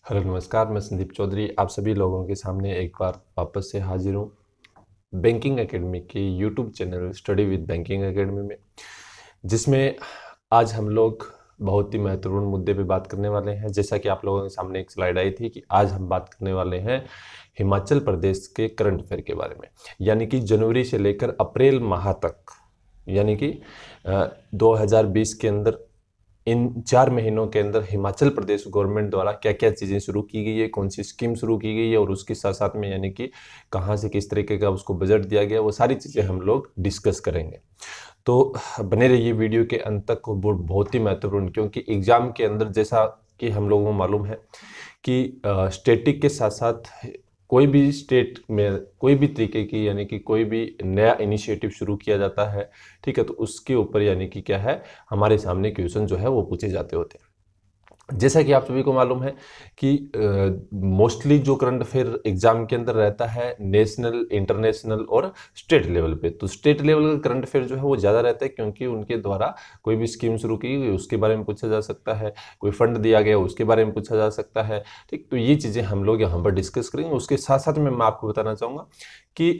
Hello नमस्कार, मैं संदीप चौधरी आप सभी लोगों के सामने एक बार वापस से हाजिर हूँ बैंकिंग एकेडमी के YouTube channel study with banking academy में, जिसमें आज हम लोग बहुत ही महत्वपूर्ण मुद्दे पे बात करने वाले हैं। जैसा कि आप लोगों के सामने एक स्लाइड आई थी कि आज हम बात करने वाले हैं हिमाचल प्रदेश के करंट अफेयर के बारे में, यानी कि जनवरी से लेकर अप्रैल माह तक, यानी कि 2020 के अंदर इन 4 महीनों के अंदर हिमाचल प्रदेश गवर्नमेंट द्वारा क्या क्या चीज़ें शुरू की गई है, कौन सी स्कीम शुरू की गई है और उसके साथ साथ में यानी कि कहाँ से किस तरीके का उसको बजट दिया गया, वो सारी चीज़ें हम लोग डिस्कस करेंगे। तो बने रहिए वीडियो के अंत तक। वो बहुत ही महत्वपूर्ण, क्योंकि एग्जाम के अंदर जैसा कि हम लोगों को मालूम है कि स्टैटिक के साथ साथ कोई भी स्टेट में कोई भी तरीके की यानी कि कोई भी नया इनिशिएटिव शुरू किया जाता है, ठीक है, तो उसके ऊपर यानी कि क्या है, हमारे सामने क्वेश्चन जो है वो पूछे जाते होते हैं। जैसा कि आप सभी को मालूम है कि मोस्टली जो करंट अफेयर एग्जाम के अंदर रहता है नेशनल, इंटरनेशनल और स्टेट लेवल पे, तो स्टेट लेवल का करंट अफेयर जो है वो ज़्यादा रहता है, क्योंकि उनके द्वारा कोई भी स्कीम शुरू की गई उसके बारे में पूछा जा सकता है, कोई फंड दिया गया उसके बारे में पूछा जा सकता है। ठीक, तो ये चीज़ें हम लोग यहाँ पर डिस्कस करेंगे। उसके साथ साथ में मैं आपको बताना चाहूँगा कि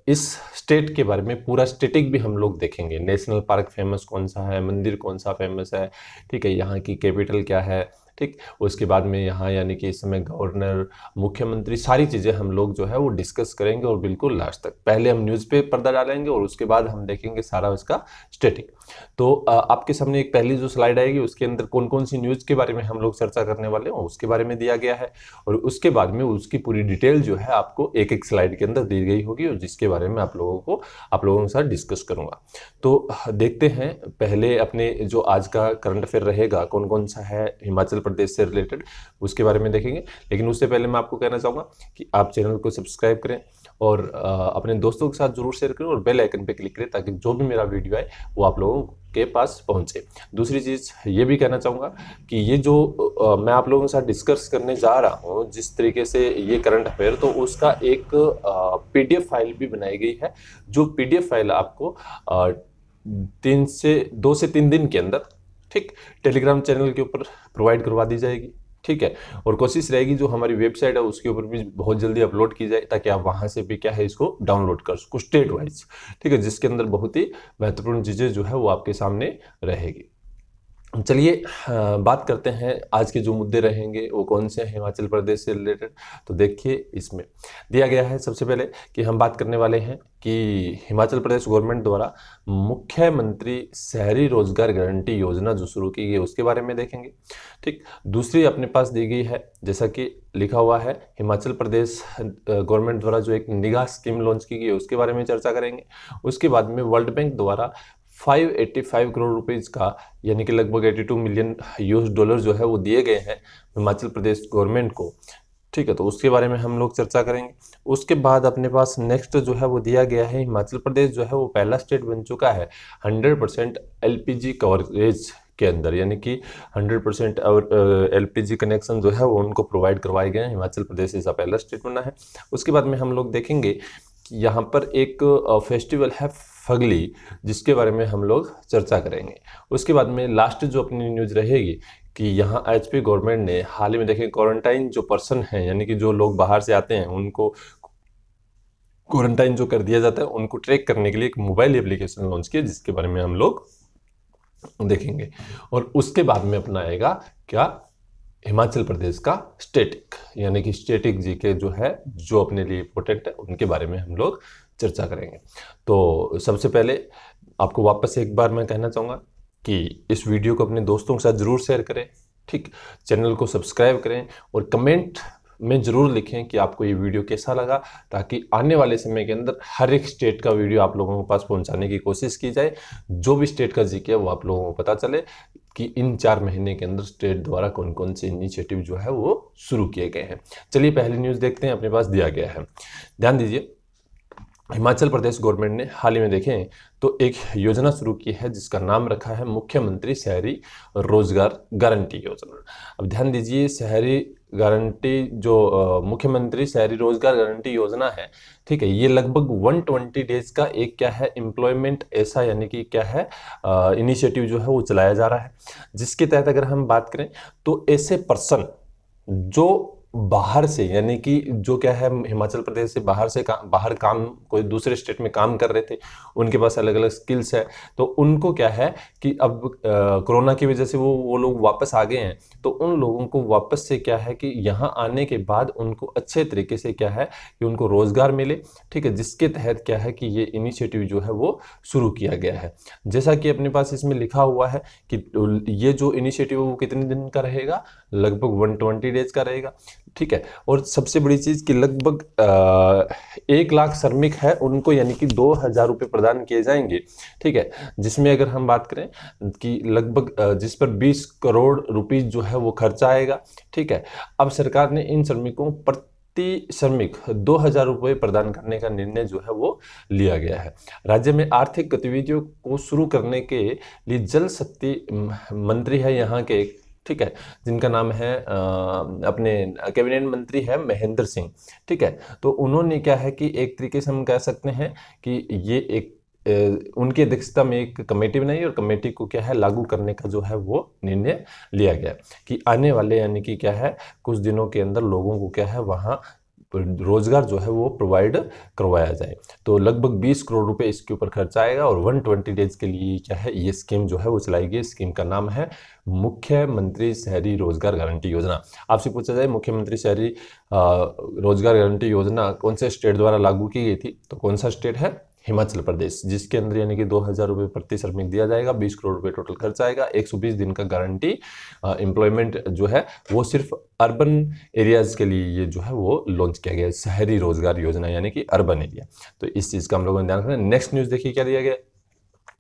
इस स्टेट के बारे में पूरा स्टेटिक भी हम लोग देखेंगे। नेशनल पार्क फेमस कौन सा है, मंदिर कौन सा फेमस है, ठीक है, यहाँ की कैपिटल क्या है, ठीक, उसके बाद में यहाँ यानी कि इस समय गवर्नर, मुख्यमंत्री, सारी चीज़ें हम लोग जो है वो डिस्कस करेंगे। और बिल्कुल लास्ट तक पहले हम न्यूज़ पे पर्दा डालेंगे और उसके बाद हम देखेंगे सारा उसका स्टेटिक। तो आपके सामने एक पहली जो स्लाइड आएगी उसके अंदर कौन कौन सी न्यूज़ के बारे में हम लोग चर्चा करने वाले हैं उसके बारे में दिया गया है, और उसके बाद में उसकी पूरी डिटेल जो है आपको एक एक स्लाइड के अंदर दी गई होगी और जिसके बारे में आप लोगों के साथ डिस्कस करूंगा। तो देखते हैं पहले अपने जो आज का करंट अफेयर रहेगा कौन कौन सा है हिमाचल प्रदेश से रिलेटेड, उसके बारे में देखेंगे। लेकिन उससे पहले मैं आपको कहना चाहूँगा कि आप चैनल को सब्सक्राइब करें और अपने दोस्तों के साथ जरूर शेयर करें और बेल आइकन पे क्लिक करें, ताकि जो भी मेरा वीडियो आए वो आप लोगों के पास पहुंचे। दूसरी चीज़ ये भी कहना चाहूँगा कि ये जो मैं आप लोगों के साथ डिस्कस करने जा रहा हूँ जिस तरीके से ये करंट अफेयर, तो उसका एक पीडीएफ फाइल भी बनाई गई है, जो पीडीएफ फाइल आपको 2 से 3 दिन के अंदर, ठीक, टेलीग्राम चैनल के ऊपर प्रोवाइड करवा दी जाएगी। ठीक है, और कोशिश रहेगी जो हमारी वेबसाइट है उसके ऊपर भी बहुत जल्दी अपलोड की जाए, ताकि आप वहां से भी क्या है इसको डाउनलोड कर सको स्टेट वाइज, ठीक है, जिसके अंदर बहुत ही महत्वपूर्ण चीज़ें जो है वो आपके सामने रहेगी। चलिए बात करते हैं आज के जो मुद्दे रहेंगे वो कौन से हैं हिमाचल प्रदेश से रिलेटेड। तो देखिए इसमें दिया गया है सबसे पहले कि हम बात करने वाले हैं कि हिमाचल प्रदेश गवर्नमेंट द्वारा मुख्यमंत्री शहरी रोजगार गारंटी योजना जो शुरू की गई उसके बारे में देखेंगे। ठीक, दूसरी अपने पास दी गई है, जैसा कि लिखा हुआ है, हिमाचल प्रदेश गवर्नमेंट द्वारा जो एक निगाह स्कीम लॉन्च की गई है उसके बारे में चर्चा करेंगे। उसके बाद में वर्ल्ड बैंक द्वारा 585 करोड़ रुपीज़ का, यानी कि लगभग 82 मिलियन यूएस डॉलर जो है वो दिए गए हैं हिमाचल प्रदेश गवर्नमेंट को। ठीक है, तो उसके बारे में हम लोग चर्चा करेंगे। उसके बाद अपने पास नेक्स्ट जो है वो दिया गया है, हिमाचल प्रदेश जो है वो पहला स्टेट बन चुका है 100% एलपीजी कवरेज के अंदर, यानी कि 100% एलपीजी कनेक्शन जो है वो उनको प्रोवाइड करवाए गए हैं। हिमाचल प्रदेश ऐसा पहला स्टेट बना है। उसके बाद में हम लोग देखेंगे कि यहाँ पर एक फेस्टिवल है फगली, जिसके बारे में हम लोग चर्चा करेंगे। उसके बाद में लास्ट जो अपनी न्यूज़ रहेगी कि यहाँ एचपी गवर्नमेंट ने हाल ही में देखें क्वारंटाइन जो पर्सन हैं, यानी कि जो लोग बाहर से आते हैं उनको क्वारंटाइन जो कर दिया जाता है उनको ट्रैक करने के लिए एक मोबाइल एप्लीकेशन लॉन्च किया, जिसके बारे में हम लोग देखेंगे। और उसके बाद में अपना आएगा क्या, हिमाचल प्रदेश का स्टैटिक, यानी कि स्टैटिक जीके जो है जो अपने लिए इंपॉर्टेंट है उनके बारे में हम लोग चर्चा करेंगे। तो सबसे पहले आपको वापस एक बार मैं कहना चाहूँगा कि इस वीडियो को अपने दोस्तों के साथ ज़रूर शेयर करें, ठीक, चैनल को सब्सक्राइब करें और कमेंट में ज़रूर लिखें कि आपको ये वीडियो कैसा लगा, ताकि आने वाले समय के अंदर हर एक स्टेट का वीडियो आप लोगों के पास पहुंचाने की कोशिश की जाए। जो भी स्टेट का जीके है वो आप लोगों को पता चले कि इन 4 महीने के अंदर स्टेट द्वारा कौन कौन से इनिशिएटिव जो है वो शुरू किए गए हैं। चलिए पहली न्यूज़ देखते हैं, अपने पास दिया गया है, ध्यान दीजिए। हिमाचल प्रदेश गवर्नमेंट ने हाल ही में देखें तो एक योजना शुरू की है जिसका नाम रखा है मुख्यमंत्री शहरी रोजगार गारंटी योजना। अब ध्यान दीजिए, शहरी गारंटी जो मुख्यमंत्री शहरी रोजगार गारंटी योजना है, ठीक है, ये लगभग 120 डेज का एक क्या है एम्प्लॉयमेंट ऐसा, यानी कि क्या है इनिशिएटिव जो है वो चलाया जा रहा है, जिसके तहत अगर हम बात करें तो ऐसे पर्सन, जो बाहर से, यानी कि जो क्या है, हिमाचल प्रदेश से बाहर काम, कोई दूसरे स्टेट में काम कर रहे थे, उनके पास अलग अलग स्किल्स है, तो उनको क्या है कि अब कोरोना की वजह से वो लोग वापस आ गए हैं, तो उन लोगों को वापस से क्या है कि यहाँ आने के बाद उनको अच्छे तरीके से क्या है कि उनको रोजगार मिले, ठीक है, जिसके तहत क्या है कि ये इनिशिएटिव जो है वो शुरू किया गया है। जैसा कि अपने पास इसमें लिखा हुआ है कि ये जो इनिशिएटिव है वो कितने दिन का रहेगा, लगभग 120 डेज का रहेगा, ठीक है। और सबसे बड़ी चीज कि लगभग 1 लाख श्रमिक है उनको, यानी कि 2,000 रुपये प्रदान किए जाएंगे, ठीक है, जिसमें अगर हम बात करें कि लगभग जिस पर 20 करोड़ रुपीस जो है वो खर्चा आएगा, ठीक है। अब सरकार ने इन श्रमिकों प्रति श्रमिक 2,000 रुपये प्रदान करने का निर्णय जो है वो लिया गया है। राज्य में आर्थिक गतिविधियों को शुरू करने के लिए जल शक्ति मंत्री है यहाँ के, ठीक है, जिनका नाम है अपने कैबिनेट मंत्री है महेंद्र सिंह, ठीक है। तो उन्होंने क्या है कि एक तरीके से हम कह सकते हैं कि ये एक उनकी अध्यक्षता में एक कमेटी बनाई और कमेटी को क्या है लागू करने का जो है वो निर्णय लिया गया कि आने वाले, यानी कि क्या है, कुछ दिनों के अंदर लोगों को क्या है वहाँ रोजगार जो है वो प्रोवाइड करवाया जाए। तो लगभग 20 करोड़ रुपए इसके ऊपर खर्च आएगा और 120 डेज के लिए क्या है ये स्कीम जो है वो चलाई गई। स्कीम का नाम है मुख्यमंत्री शहरी रोजगार गारंटी योजना। आपसे पूछा जाए मुख्यमंत्री शहरी रोजगार गारंटी योजना कौन से स्टेट द्वारा लागू की गई थी, तो कौन सा स्टेट है, हिमाचल प्रदेश, जिसके अंदर यानी कि 2,000 रुपये प्रति श्रमिक दिया जाएगा, 20 करोड़ रुपए टोटल खर्च आएगा, 120 दिन का गारंटी एम्प्लॉयमेंट जो है वो सिर्फ अर्बन एरियाज के लिए ये जो है वो लॉन्च किया गया है, शहरी रोजगार योजना यानी कि अर्बन एरिया। तो इस चीज़ का हम लोगों ने ध्यान रखना है। नेक्स्ट न्यूज़ देखिए क्या दिया गया।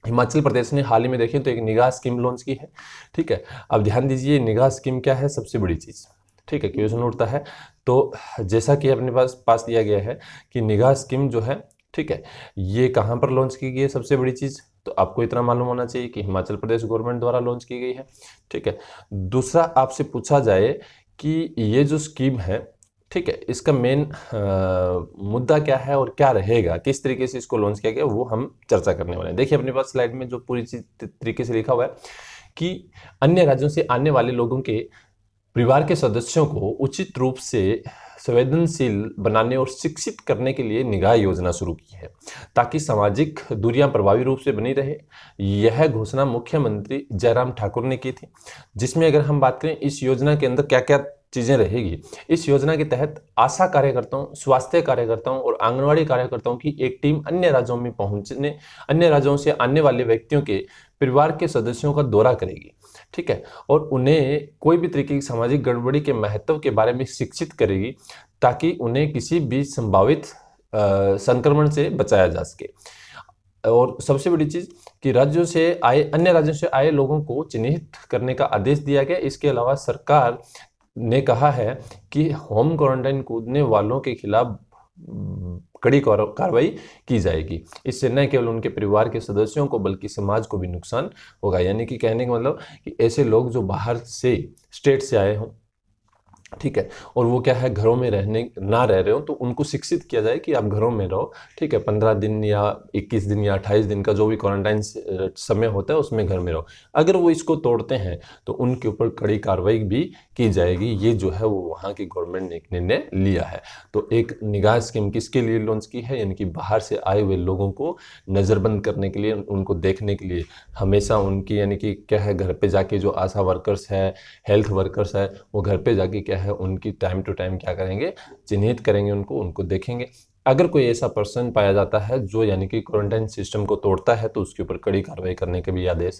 हिमाचल प्रदेश ने हाल ही में देखें तो एक निगाह स्कीम लॉन्च की है, ठीक है। अब ध्यान दीजिए निगाह स्कीम क्या है, सबसे बड़ी चीज़, ठीक है, क्वेश्चन उठता है। तो जैसा कि अपने पास दिया गया है कि निगाह स्कीम जो है, ठीक है, ये कहाँ पर लॉन्च की गई है, सबसे बड़ी चीज़ तो आपको इतना मालूम होना चाहिए कि हिमाचल प्रदेश गवर्नमेंट द्वारा लॉन्च की गई है, ठीक है। दूसरा आपसे पूछा जाए कि ये जो स्कीम है, ठीक है, इसका मेन मुद्दा क्या है और क्या रहेगा, किस तरीके से इसको लॉन्च किया गया, वो हम चर्चा करने वाले हैं। देखिए अपने पास स्लाइड में जो पूरी चीज तरीके से लिखा हुआ है कि अन्य राज्यों से आने वाले लोगों के परिवार के सदस्यों को उचित रूप से संवेदनशील बनाने और शिक्षित करने के लिए निगाह योजना शुरू की है ताकि सामाजिक दूरियां प्रभावी रूप से बनी रहे। यह घोषणा मुख्यमंत्री जयराम ठाकुर ने की थी, जिसमें अगर हम बात करें इस योजना के अंदर क्या क्या चीजें रहेगी। इस योजना के तहत आशा कार्यकर्ताओं, स्वास्थ्य कार्यकर्ताओं और आंगनवाड़ी कार्यकर्ताओं की एक टीम अन्य राज्यों से आने वाले व्यक्तियों के परिवार के सदस्यों का दौरा करेगी, ठीक है, और उन्हें कोई भी तरीके की सामाजिक गड़बड़ी के महत्व के बारे में शिक्षित करेगी ताकि उन्हें किसी भी संभावित संक्रमण से बचाया जा सके। और सबसे बड़ी चीज कि अन्य राज्यों से आए लोगों को चिन्हित करने का आदेश दिया गया। इसके अलावा सरकार ने कहा है कि होम क्वारंटाइन कूदने वालों के खिलाफ कड़ी कार्रवाई की जाएगी। इससे न केवल उनके परिवार के सदस्यों को बल्कि समाज को भी नुकसान होगा। यानी कि कहने का मतलब कि ऐसे लोग जो बाहर से स्टेट से आए हों, ठीक है, और वो क्या है घरों में ना रह रहे हो, तो उनको शिक्षित किया जाए कि आप घरों में रहो, ठीक है, 15 दिन या 21 दिन या 28 दिन का जो भी क्वारंटाइन समय होता है उसमें घर में रहो। अगर वो इसको तोड़ते हैं तो उनके ऊपर कड़ी कार्रवाई भी की जाएगी। ये जो है वो वहाँ की गवर्नमेंट ने एक निर्णय लिया है। तो एक निगाह स्कीम किसके लिए लॉन्च की है, यानी कि बाहर से आए हुए लोगों को नज़रबंद करने के लिए, उनको देखने के लिए, हमेशा उनकी यानी कि क्या है घर पे जाके जो आशा वर्कर्स है, हेल्थ वर्कर्स है, वो घर पे जाके क्या है उनकी टाइम टू टाइम क्या करेंगे, चिन्हित करेंगे, उनको देखेंगे। अगर कोई ऐसा पर्सन पाया जाता है जो यानी कि क्वारंटाइन सिस्टम को तोड़ता है तो उसके ऊपर कड़ी कार्रवाई करने के भी आदेश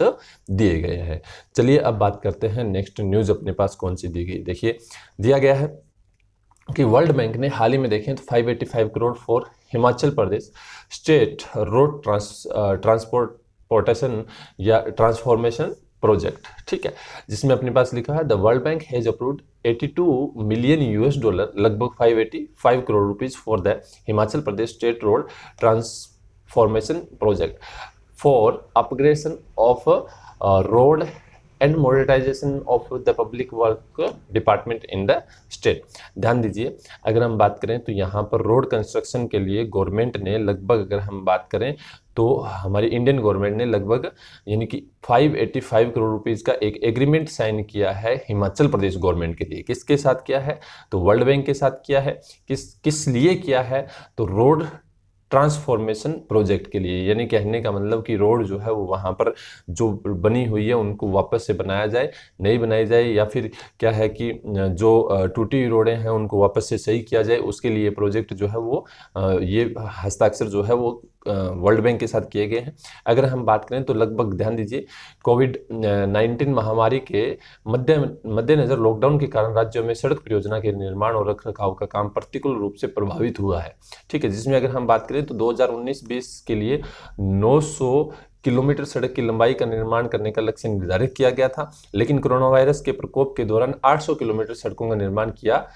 दिए गए हैं। चलिए अब बात करते हैं नेक्स्ट न्यूज अपने पास कौन सी दी गई। देखिए दिया गया है कि वर्ल्ड बैंक ने हाल ही में देखें तो 585 crore for Himachal Pradesh state road transportation या ट्रांसफॉर्मेशन प्रोजेक्ट, ठीक है, जिसमें अपने पास लिखा है the world bank has approved $82 million लगभग 585 crore rupees for the Himachal Pradesh state road transformation project for upgradation of road and monetisation of the public work department in the state. ध्यान दीजिए, अगर हम बात करें तो यहाँ पर रोड कंस्ट्रक्शन के लिए गवर्नमेंट ने लगभग, अगर हम बात करें तो हमारी इंडियन गवर्नमेंट ने लगभग यानी कि 585 करोड़ रुपीस का एक एग्रीमेंट साइन किया है हिमाचल प्रदेश गवर्नमेंट के लिए। किसके साथ किया है? तो वर्ल्ड बैंक के साथ किया है। किस लिए किया है? तो रोड ट्रांसफॉर्मेशन प्रोजेक्ट के लिए, यानी कहने का मतलब कि रोड जो है वो वहाँ पर जो बनी हुई है उनको वापस से बनाया जाए, नई बनाई जाए, या फिर क्या है कि जो टूटी हुई रोडें हैं उनको वापस से सही किया जाए। उसके लिए प्रोजेक्ट जो है वो ये हस्ताक्षर जो है वो वर्ल्ड बैंक के साथ किए गए हैं। अगर हम बात करें तो लगभग, ध्यान दीजिए, कोविड-19 महामारी के मद्देनजर लॉकडाउन के कारण राज्यों में सड़क परियोजना के निर्माण और रखरखाव का काम प्रतिकूल रूप से प्रभावित हुआ है। ठीक है, जिसमें अगर हम बात करें तो 2019-20 के लिए 900 किलोमीटर सड़क की लंबाई का निर्माण करने का लक्ष्य निर्धारित किया गया था, लेकिन कोरोना वायरस के प्रकोप के दौरान 800 किलोमीटर सड़कों का निर्माण किया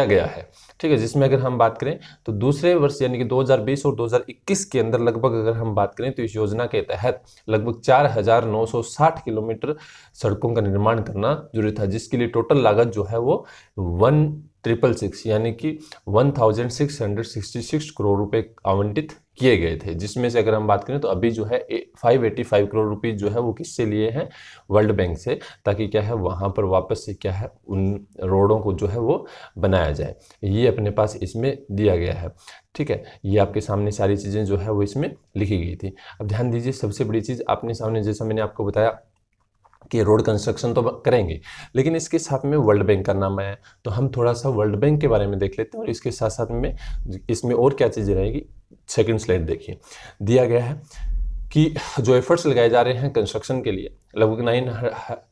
गया है। ठीक है, जिसमें अगर हम बात करें तो दूसरे वर्ष यानी कि 2020 और 2021 के अंदर लगभग अगर हम बात करें तो इस योजना के तहत लगभग 4960 किलोमीटर सड़कों का निर्माण करना जरूरी था, जिसके लिए टोटल लागत जो है वो 1666 यानी कि 1666 करोड़ रुपए आवंटित किए गए थे। जिसमें से अगर हम बात करें तो अभी जो है 585 करोड़ रुपए जो है वो किससे लिए हैं? वर्ल्ड बैंक से, ताकि क्या है वहाँ पर वापस से क्या है उन रोडों को जो है वो बनाया जाए। ये अपने पास इसमें दिया गया है। ठीक है, ये आपके सामने सारी चीज़ें जो है वो इसमें लिखी गई थी। अब ध्यान दीजिए, सबसे बड़ी चीज़ आपने सामने, जैसा मैंने आपको बताया कि रोड कंस्ट्रक्शन तो करेंगे, लेकिन इसके साथ में वर्ल्ड बैंक का नाम आया, तो हम थोड़ा सा वर्ल्ड बैंक के बारे में देख लेते हैं और इसके साथ साथ में इसमें और क्या चीज़ें रहेगी। सेकंड स्लाइड देखिए, दिया गया है कि जो एफर्ट्स लगाए जा रहे हैं कंस्ट्रक्शन के लिए, लगभग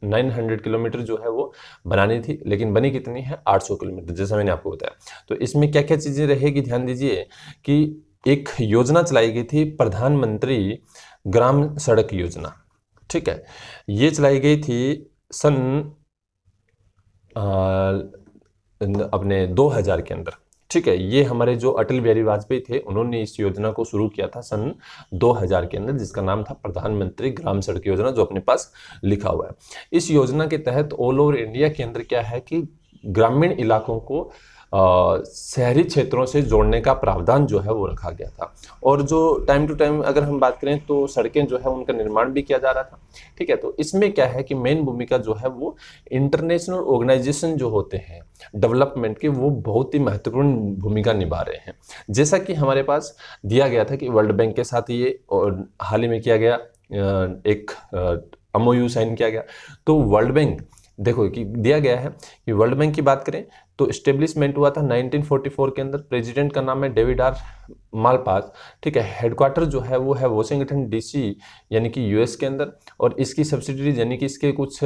900 किलोमीटर जो है वो बनानी थी, लेकिन बनी कितनी है? 800 किलोमीटर, जैसा मैंने आपको बताया। तो इसमें क्या क्या चीज़ें रहेगी, ध्यान दीजिए कि एक योजना चलाई गई थी, प्रधानमंत्री ग्राम सड़क योजना। ठीक है, ये चलाई गई थी सन अपने 2000 के अंदर। ठीक है, ये हमारे जो अटल बिहारी वाजपेयी थे उन्होंने इस योजना को शुरू किया था सन 2000 के अंदर, जिसका नाम था प्रधानमंत्री ग्राम सड़क योजना, जो अपने पास लिखा हुआ है। इस योजना के तहत ऑल ओवर इंडिया के अंदर क्या है कि ग्रामीण इलाकों को शहरी क्षेत्रों से जोड़ने का प्रावधान जो है वो रखा गया था, और जो टाइम टू टाइम अगर हम बात करें तो सड़कें जो है उनका निर्माण भी किया जा रहा था। ठीक है, तो इसमें क्या है कि मेन भूमिका जो है वो इंटरनेशनल ऑर्गेनाइजेशन जो होते हैं डेवलपमेंट के, वो बहुत ही महत्वपूर्ण भूमिका निभा रहे हैं। जैसा कि हमारे पास दिया गया था कि वर्ल्ड बैंक के साथ ये और हाल ही में किया गया एक MOU साइन किया गया। तो वर्ल्ड बैंक देखो कि दिया गया है कि वर्ल्ड बैंक की बात करें तो इस्टेब्लिशमेंट हुआ था 1944 के अंदर। प्रेसिडेंट का नाम है डेविड आर मालपास। ठीक है, हेडक्वार्टर जो है वो है वॉशिंगटन DC यानी कि US के अंदर, और इसकी सब्सिडीज यानी कि इसके कुछ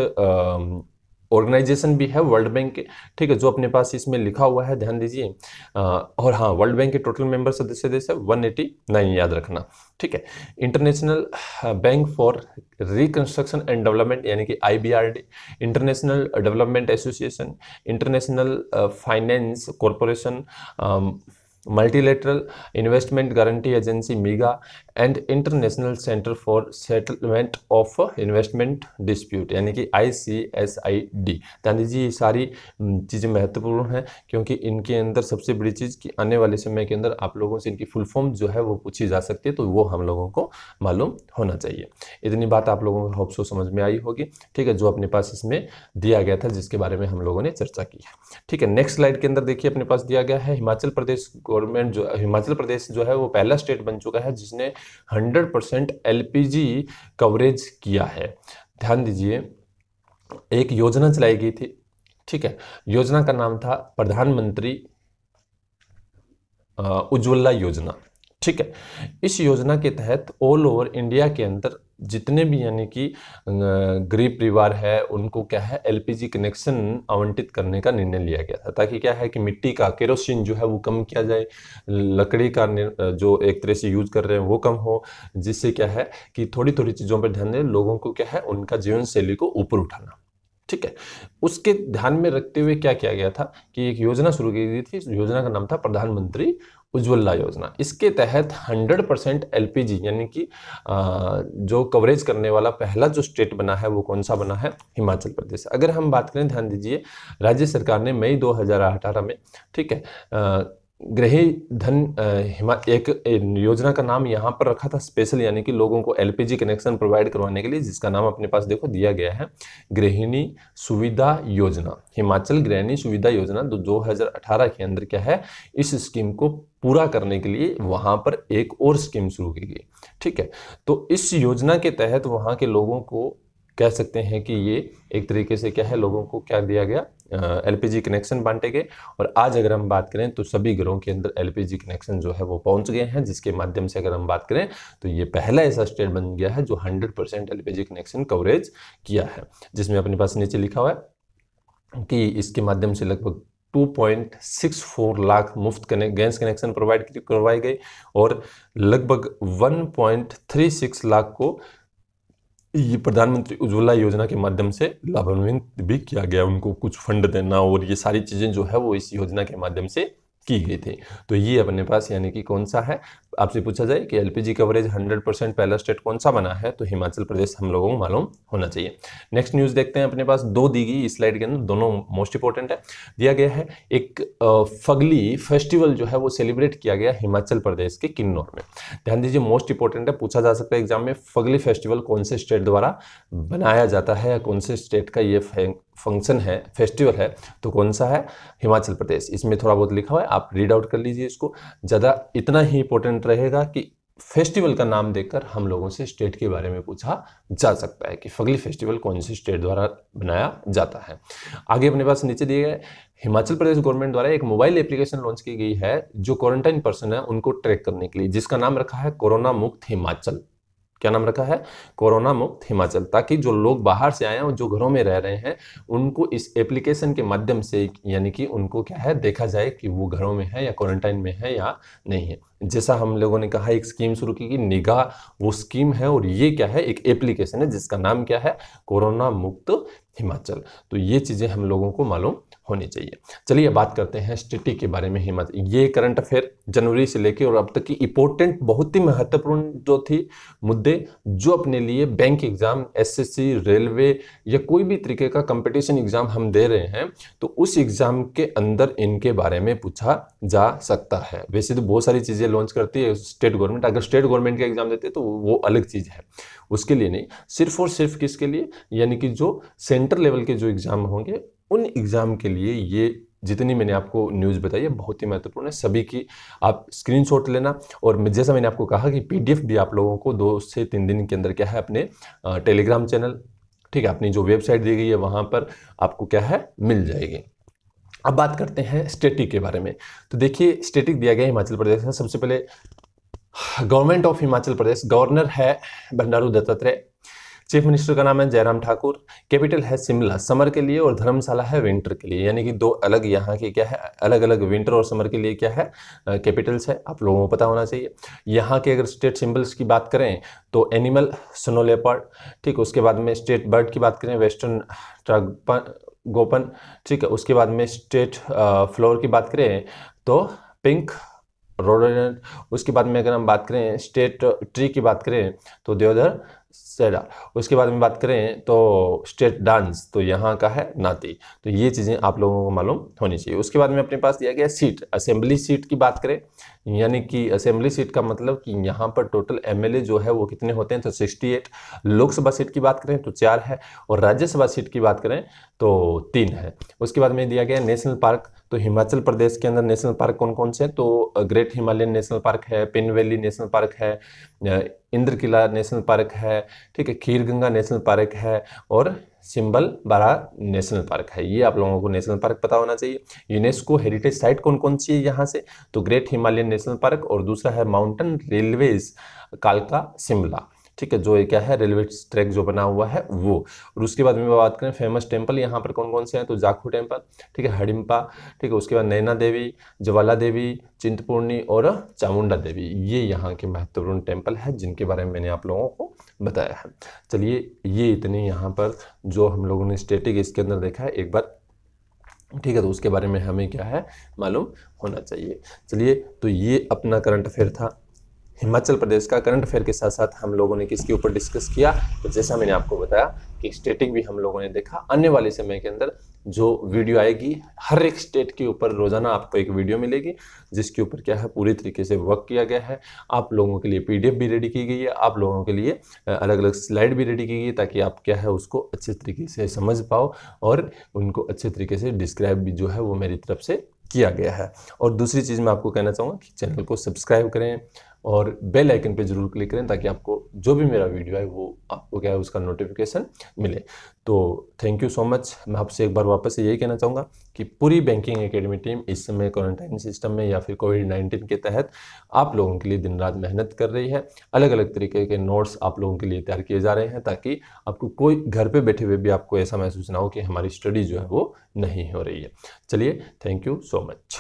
ऑर्गेनाइजेशन भी है वर्ल्ड बैंक के। ठीक है, जो अपने पास इसमें लिखा हुआ है, ध्यान दीजिए। और हाँ, वर्ल्ड बैंक के टोटल मेंबर सदस्य देश है 189, याद रखना। ठीक है, international bank for reconstruction and development यानी कि IBRD, international development association, international finance corporation, multilateral investment guarantee agency MIGA and international centre for settlement of investment dispute यानी कि ICSID। ध्यान दीजिए, ये सारी चीज़ें महत्वपूर्ण हैं, क्योंकि इनके अंदर सबसे बड़ी चीज़ कि आने वाले समय के अंदर आप लोगों से इनकी फुल फॉर्म जो है वो पूछी जा सकती है, तो वो हम लोगों को मालूम होना चाहिए। इतनी बात आप लोगों को होप सो समझ में आई होगी। ठीक है, जो अपने पास इसमें दिया गया था, जिसके बारे में हम लोगों ने चर्चा की है। ठीक है, नेक्स्ट स्लाइड के अंदर देखिए, अपने पास दिया गया है हिमाचल प्रदेश गवर्नमेंट, जो हिमाचल प्रदेश जो है वो पहला स्टेट बन चुका है जिसने 100% LPG कवरेज किया है। ध्यान दीजिए, एक योजना चलाई गई थी। ठीक है, योजना का नाम था प्रधानमंत्री उज्ज्वला योजना। ठीक है, इस योजना के तहत ऑल ओवर इंडिया के अंदर जितने भी यानी कि गरीब परिवार है उनको क्या है LPG कनेक्शन आवंटित करने का निर्णय लिया गया था, ताकि क्या है कि मिट्टी का केरोसिन जो है वो कम किया जाए, लकड़ी का जो एक तरह से यूज कर रहे हैं वो कम हो, जिससे क्या है कि थोड़ी थोड़ी चीज़ों पर ध्यान दें, लोगों को क्या है उनका जीवन शैली को ऊपर उठाना। ठीक है, उसके ध्यान में रखते हुए क्या किया गया था कि एक योजना शुरू की गई थी। इस योजना का नाम था प्रधानमंत्री उज्ज्वला योजना, इसके तहत 100% एलपीजी यानी कि जो कवरेज करने वाला पहला जो स्टेट बना है वो कौन सा बना है? हिमाचल प्रदेश। अगर हम बात करें, ध्यान दीजिए, राज्य सरकार ने मई 2018 में, ठीक है, गृह धन एक योजना का नाम यहाँ पर रखा था स्पेशल, यानी कि लोगों को एलपीजी कनेक्शन प्रोवाइड करवाने के लिए, जिसका नाम अपने पास देखो दिया गया है गृहिणी सुविधा योजना। हिमाचल गृहिणी सुविधा योजना 2018 के अंदर क्या है, इस स्कीम को पूरा करने के लिए वहां पर एक और स्कीम शुरू की गई। ठीक है, तो इस योजना के तहत वहां के लोगों को कह सकते हैं कि ये एक तरीके से क्या है, लोगों को क्या दिया गया, एलपीजी कनेक्शन बांटे गए। और आज अगर हम बात करें तो सभी घरों के अंदर एलपीजी कनेक्शन जो है वो पहुंच गए हैं, जिसके माध्यम से अगर हम बात करें तो ये पहला ऐसा स्टेट बन गया है जो 100% एलपीजी कनेक्शन कवरेज किया है, जिसमें अपने पास नीचे लिखा हुआ है कि इसके माध्यम से लगभग 2.64 लाख मुफ्त गैस कनेक्शन प्रोवाइड करवाए गए और लगभग 1.36 लाख को ये प्रधानमंत्री उज्ज्वला योजना के माध्यम से लाभान्वित भी किया गया, उनको कुछ फंड देना और ये सारी चीज़ें जो है वो इस योजना के माध्यम से की गई थी। तो ये अपने पास यानी कि कौन सा है, आपसे पूछा जाए कि एलपीजी कवरेज 100% पहला स्टेट कौन सा बना है, तो हिमाचल प्रदेश हम लोगों को मालूम होना चाहिए। नेक्स्ट न्यूज़ देखते हैं, अपने पास दो दी गई इस स्लाइड के अंदर, दोनों मोस्ट इंपॉर्टेंट है। दिया गया है एक फगली फेस्टिवल जो है वो सेलिब्रेट किया गया हिमाचल प्रदेश के किन्नौर में। ध्यान दीजिए, मोस्ट इंपॉर्टेंट है, पूछा जा सकता है एग्जाम में, फगली फेस्टिवल कौन से स्टेट द्वारा बनाया जाता है या कौन से स्टेट का ये फंक्शन है, फेस्टिवल है, तो कौन सा है? हिमाचल प्रदेश। इसमें थोड़ा बहुत लिखा हुआ है, आप रीड आउट कर लीजिए इसको। ज़्यादा इतना ही इंपॉर्टेंट रहेगा कि फेस्टिवल का नाम देकर हम लोगों से स्टेट के बारे में पूछा जा सकता है कि फगली फेस्टिवल कौन से स्टेट द्वारा बनाया जाता है। आगे अपने पास नीचे दिए गए, हिमाचल प्रदेश गवर्नमेंट द्वारा एक मोबाइल एप्लीकेशन लॉन्च की गई है जो क्वारंटाइन पर्सन है उनको ट्रैक करने के लिए, जिसका नाम रखा है कोरोना मुक्त हिमाचल। क्या नाम रखा है? कोरोना मुक्त हिमाचल, ताकि जो लोग बाहर से आए हैं और जो घरों में रह रहे हैं उनको इस एप्लीकेशन के माध्यम से, यानी कि उनको क्या है, देखा जाए कि वो घरों में है या क्वारंटाइन में है या नहीं है। जैसा हम लोगों ने कहा, एक स्कीम शुरू की निगाह, वो स्कीम है, और ये क्या है, एक एप्लीकेशन है जिसका नाम क्या है, कोरोना मुक्त हिमाचल। तो ये चीज़ें हम लोगों को मालूम होनी चाहिए। चलिए बात करते हैं स्टैटिक के बारे में। हिमाचल, ये करंट अफेयर जनवरी से लेके और अब तक की इंपॉर्टेंट, बहुत ही महत्वपूर्ण जो थी मुद्दे, जो अपने लिए बैंक एग्जाम, एसएससी, रेलवे या कोई भी तरीके का कंपटीशन एग्जाम हम दे रहे हैं तो उस एग्जाम के अंदर इनके बारे में पूछा जा सकता है। वैसे तो बहुत सारी चीज़ें लॉन्च करती है स्टेट गवर्नमेंट, अगर स्टेट गवर्नमेंट का एग्जाम देते तो वो अलग चीज़ है, उसके लिए नहीं, सिर्फ और सिर्फ किसके लिए, यानी कि जो सेंटर लेवल के जो एग्जाम होंगे उन एग्जाम के लिए ये जितनी मैंने आपको न्यूज़ बताई है बहुत ही महत्वपूर्ण है। सभी की आप स्क्रीनशॉट लेना, और जैसा मैंने आपको कहा कि पीडीएफ भी आप लोगों को 2 से 3 दिन के अंदर क्या है, अपने टेलीग्राम चैनल, ठीक है, अपनी जो वेबसाइट दी गई है वहाँ पर आपको क्या है, मिल जाएगी। अब बात करते हैं स्टैटिक के बारे में। तो देखिए, स्टैटिक दिया गया हिमाचल प्रदेश का। सबसे पहले government of Himachal Pradesh, governor है बंडारू दत्तात्रेय, चीफ मिनिस्टर का नाम है जयराम ठाकुर, कैपिटल है शिमला समर के लिए, और धर्मशाला है विंटर के लिए, यानी कि दो अलग यहाँ की क्या है, अलग अलग विंटर और समर के लिए क्या है, कैपिटल्स है, आप लोगों को पता होना चाहिए। यहाँ के अगर स्टेट सिंबल्स की बात करें तो एनिमल स्नो लेपर्ड, ठीक, उसके बाद में स्टेट बर्ड की बात करें वेस्टर्न गोपन, ठीक है, उसके बाद में स्टेट फ्लोर की बात करें तो पिंक रोडोडेंड्रन, उसके बाद में अगर हम बात करें स्टेट ट्री की बात करें तो देवदार सेडा, उसके बाद में बात करें तो स्टेट डांस, तो यहाँ का है नाती। तो ये चीज़ें आप लोगों को मालूम होनी चाहिए। उसके बाद में अपने पास दिया गया सीट, असेंबली सीट की बात करें, यानी कि असेंबली सीट का मतलब कि यहाँ पर टोटल एमएलए जो है वो कितने होते हैं, तो 68। लोकसभा सीट की बात करें तो 4 है, और राज्यसभा सीट की बात करें तो 3 है। उसके बाद में दिया गया नेशनल पार्क, तो हिमाचल प्रदेश के अंदर नेशनल पार्क कौन कौन से हैं, तो ग्रेट हिमालयन नेशनल पार्क है, पिन वैली नेशनल पार्क है, इंद्र किला नेशनल पार्क है, ठीक है, खीर गंगा नेशनल पार्क है, और सिंबल बारा नेशनल पार्क है। ये आप लोगों को नेशनल पार्क पता होना चाहिए। यूनेस्को हेरिटेज साइट कौन कौन सी है यहाँ से, तो ग्रेट हिमालयन नेशनल पार्क, और दूसरा है माउंटेन रेलवेज कालका शिमला, ठीक है, जो ये क्या है, रेलवे ट्रैक जो बना हुआ है वो। और उसके बाद में बात करें फेमस टेम्पल यहाँ पर कौन कौन से हैं, तो जाखू टेम्पल, ठीक है, हडिम्बा, ठीक है, उसके बाद नैना देवी, ज्वाला देवी, चिंतपूर्णी और चामुंडा देवी, ये यहाँ के महत्वपूर्ण टेम्पल है जिनके बारे में मैंने आप लोगों को बताया है। चलिए, ये इतने यहाँ पर जो हम लोगों ने स्टैटिक इसके अंदर देखा है, एक बार ठीक है, तो उसके बारे में हमें क्या है मालूम होना चाहिए। चलिए, तो ये अपना करंट अफेयर था हिमाचल प्रदेश का। करंट अफेयर के साथ साथ हम लोगों ने किसके ऊपर डिस्कस किया, तो जैसा मैंने आपको बताया कि स्टेटिक भी हम लोगों ने देखा। आने वाले समय के अंदर जो वीडियो आएगी, हर एक स्टेट के ऊपर रोजाना आपको एक वीडियो मिलेगी जिसके ऊपर क्या है पूरी तरीके से वर्क किया गया है। आप लोगों के लिए पीडीएफ भी रेडी की गई है, आप लोगों के लिए अलग अलग स्लाइड भी रेडी की गई है, ताकि आप क्या है उसको अच्छे तरीके से समझ पाओ और उनको अच्छे तरीके से डिस्क्राइब भी जो है वो मेरी तरफ से किया गया है। और दूसरी चीज़ मैं आपको कहना चाहूँगा कि चैनल को सब्सक्राइब करें और बेल आइकन पे जरूर क्लिक करें, ताकि आपको जो भी मेरा वीडियो है वो आपको क्या है उसका नोटिफिकेशन मिले। तो थैंक यू सो मच। मैं आपसे एक बार वापस से यही कहना चाहूँगा कि पूरी बैंकिंग एकेडमी टीम इस समय क्वारंटाइन सिस्टम में या फिर कोविड-19 के तहत आप लोगों के लिए दिन रात मेहनत कर रही है। अलग अलग तरीके के नोट्स आप लोगों के लिए तैयार किए जा रहे हैं, ताकि आपको कोई घर पे बैठे हुए भी आपको ऐसा महसूस ना हो कि हमारी स्टडी जो है वो नहीं हो रही है। चलिए, थैंक यू सो मच।